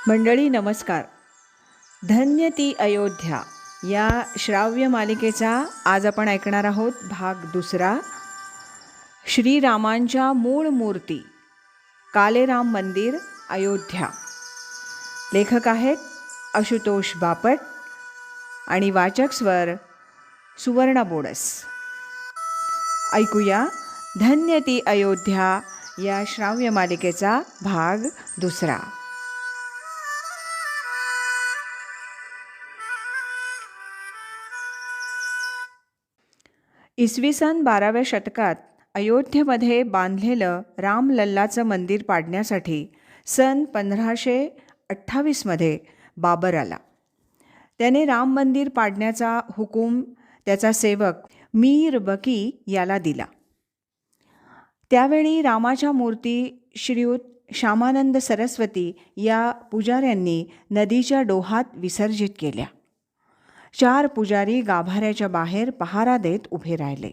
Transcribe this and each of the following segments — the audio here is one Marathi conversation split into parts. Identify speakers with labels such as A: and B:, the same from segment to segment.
A: मंडळी नमस्कार. धन्य ती अयोध्या या श्राव्य मालिकेचा आज आपण ऐकणार आहोत भाग दुसरा. श्रीरामांच्या मूळ मूर्ती कालेराम मंदिर अयोध्या. लेखक आहेत आशुतोष बापट आणि वाचक स्वर सुवर्णा बोडस. ऐकूया धन्य ती अयोध्या या श्राव्य मालिकेचा भाग दुसरा. इसवी सन 12व्या शतकात अयोध्येमध्ये बांधलेलं रामलल्लाचं मंदिर पाडण्यासाठी सन 1528मध्ये बाबर आला. त्याने राम मंदिर पाडण्याचा हुकूम त्याचा सेवक मीर बकी याला दिला. त्यावेळी रामाच्या मूर्ती श्रीयुत श्यामानंद सरस्वती या पुजाऱ्यांनी नदीच्या डोहात विसर्जित केल्या. 4 पुजारी गाभाऱ्याच्या बाहेर पहारा देत उभे राहिले.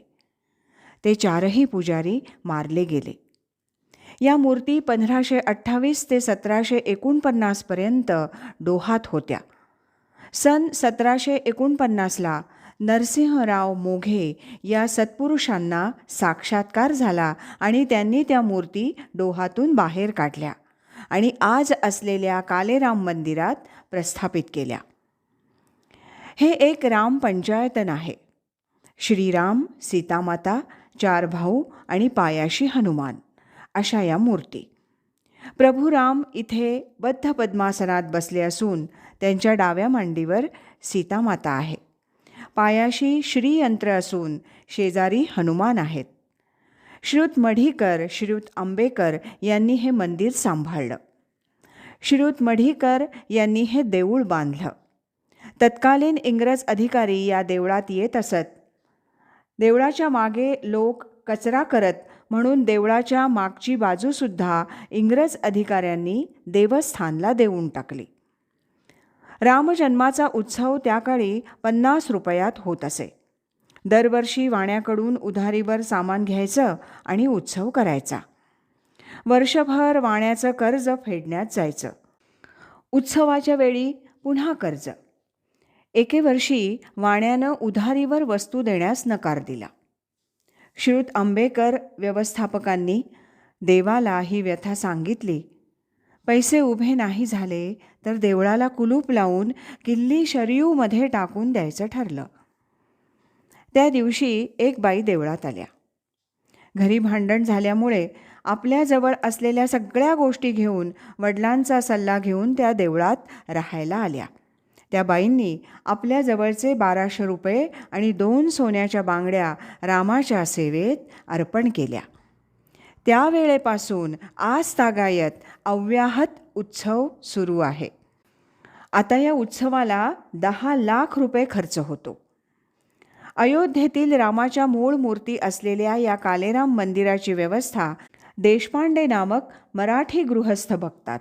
A: ते 4ही पुजारी मारले गेले. या मूर्ती 1528 ते 1749 पर्यंत डोहात होत्या. सन 1749ला नरसिंहराव मोघे या सत्पुरुषांना साक्षात्कार झाला आणि त्यांनी त्या मूर्ती डोहातून बाहेर काढल्या आणि आज असलेल्या कालेराम मंदिरात प्रस्थापित केल्या. हे एक राम पंचायतन आहे. श्रीराम, सीतामाता, 4 भाऊ आणि पायाशी हनुमान अशा या मूर्ती. प्रभू राम इथे बद्ध पद्मासनात बसले असून त्यांच्या डाव्या मांडीवर सीतामाता आहे. पायाशी श्रीयंत्र असून शेजारी हनुमान आहेत. श्रीयुत मढीकर, श्रीयुत आंबेकर यांनी हे मंदिर सांभाळलं. श्रीयुत मढीकर यांनी हे देऊळ बांधलं. तत्कालीन इंग्रज अधिकारी या देवळात येत असत. देवळाच्या मागे लोक कचरा करत म्हणून देवळाच्या मागची बाजूसुद्धा इंग्रज अधिकाऱ्यांनी देवस्थानला देऊन टाकली. रामजन्माचा उत्सव त्या काळी 50 रुपयात होत असे. दरवर्षी वाण्याकडून उधारीवर सामान घ्यायचं आणि उत्सव करायचा. वर्षभर वाण्याचं कर्ज फेडण्यात जायचं. उत्सवाच्या वेळी पुन्हा कर्ज. एके वर्षी वाण्यानं उधारीवर वस्तू देण्यास नकार दिला. श्रीयुत आंबेकर व्यवस्थापकांनी देवाला ही व्यथा सांगितली. पैसे उभे नाही झाले तर देवळाला कुलूप लावून किल्ली शरयूमध्ये टाकून द्यायचं ठरलं. त्या दिवशी एक बाई देवळात आल्या. घरी भांडण झाल्यामुळे आपल्याजवळ असलेल्या सगळ्या गोष्टी घेऊन वडिलांचा सल्ला घेऊन त्या देवळात राहायला आल्या. त्या बाईंनी आपल्याजवळचे 1200 रुपये आणि 2 सोन्याच्या बांगड्या रामाच्या सेवेत अर्पण केल्या. त्यावेळेपासून आज तागायत अव्याहत उत्सव सुरू आहे. आता या उत्सवाला 10 लाख रुपये खर्च होतो. अयोध्येतील रामाच्या मूळ मूर्ती असलेल्या या कालेराम मंदिराची व्यवस्था देशपांडे नामक मराठी गृहस्थ बघतात.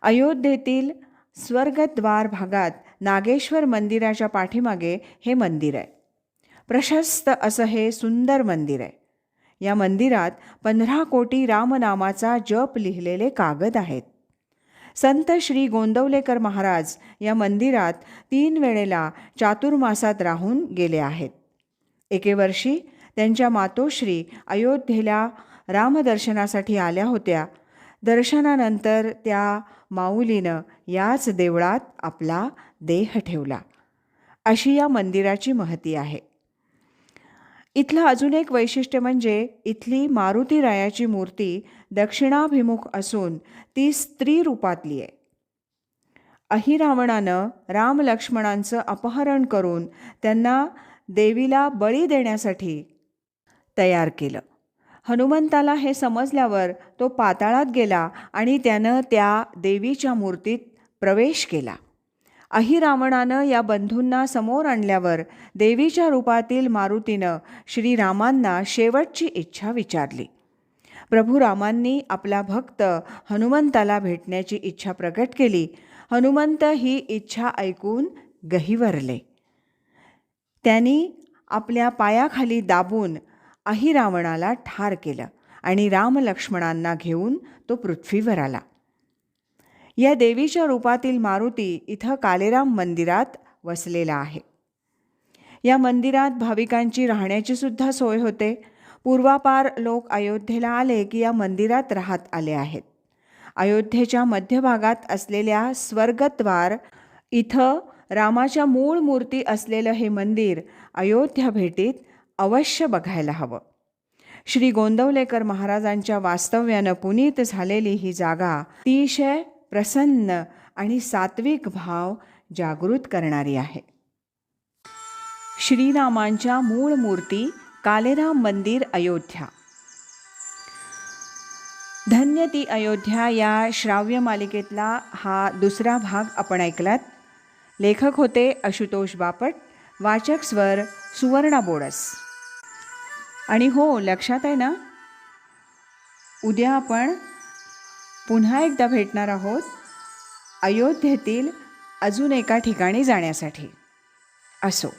A: अयोध्येतील स्वर्गद्वार भागात नागेश्वर मंदिराच्या पाठीमागे हे मंदिर आहे. प्रशस्त असं हे सुंदर मंदिर आहे. या मंदिरात 15 कोटी रामनामाचा जप लिहिलेले कागद आहेत. संत श्री गोंदवलेकर महाराज या मंदिरात 3 वेळेला चातुर्मासात राहून गेले आहेत. एके वर्षी त्यांच्या मातोश्री अयोध्येला रामदर्शनासाठी आल्या होत्या. दर्शनानंतर त्या माऊलीनं याच देवळात आपला देह ठेवला. अशी या मंदिराची महती आहे. इथलं अजून एक वैशिष्ट्य म्हणजे इथली मारुतीरायाची मूर्ती दक्षिणाभिमुख असून ती स्त्री रूपातली आहे. अहिरावणानं राम लक्ष्मणांचं अपहरण करून त्यांना देवीला बळी देण्यासाठी तयार केलं. हनुमंताला हे समजल्यावर तो पाताळात गेला आणि त्यानं त्या देवीच्या मूर्तीत प्रवेश केला. अहिरावणानं या बंधूंना समोर आणल्यावर देवीच्या रूपातील मारुतीनं श्रीरामांना शेवटची इच्छा विचारली. प्रभू रामांनी आपला भक्त हनुमंताला भेटण्याची इच्छा प्रकट केली. हनुमंत ही इच्छा ऐकून गहिवरले. त्यांनी आपल्या पायाखाली दाबून अहिरावणाला ठार केलं आणि रामलक्ष्मणांना घेऊन तो पृथ्वीवर आला. या देवीच्या रूपातील मारुती इथं कालेराम मंदिरात वसलेला आहे. या मंदिरात भाविकांची राहण्याची सुद्धा सोय होते. पूर्वापार लोक अयोध्येला आले की या मंदिरात राहत आले आहेत. अयोध्येच्या मध्यभागात असलेल्या स्वर्गद्वार इथं रामाच्या मूळ मूर्ती असलेलं हे मंदिर अयोध्या भेटीत अवश्य बघायला हवं. श्री गोंदवलेकर महाराजांच्या वास्तव्यानं पुनीत झालेली ही जागा अतिशय प्रसन्न आणि सात्विक भाव जागृत करणारी आहे. श्रीरामांच्या मूळ मूर्ती कालेराम मंदिर अयोध्या. धन्य ती अयोध्या या श्राव्य मालिकेतला हा दुसरा भाग आपण ऐकलात. लेखक होते आशुतोष बापट. वाचक स्वर सुवर्णा बोडस. आणि हो, लक्षात आहे ना, उद्या आपण पुन्हा एकदा भेटणार आहोत अयोध्येतील अजून एका ठिकाणी जाण्यासाठी. असो.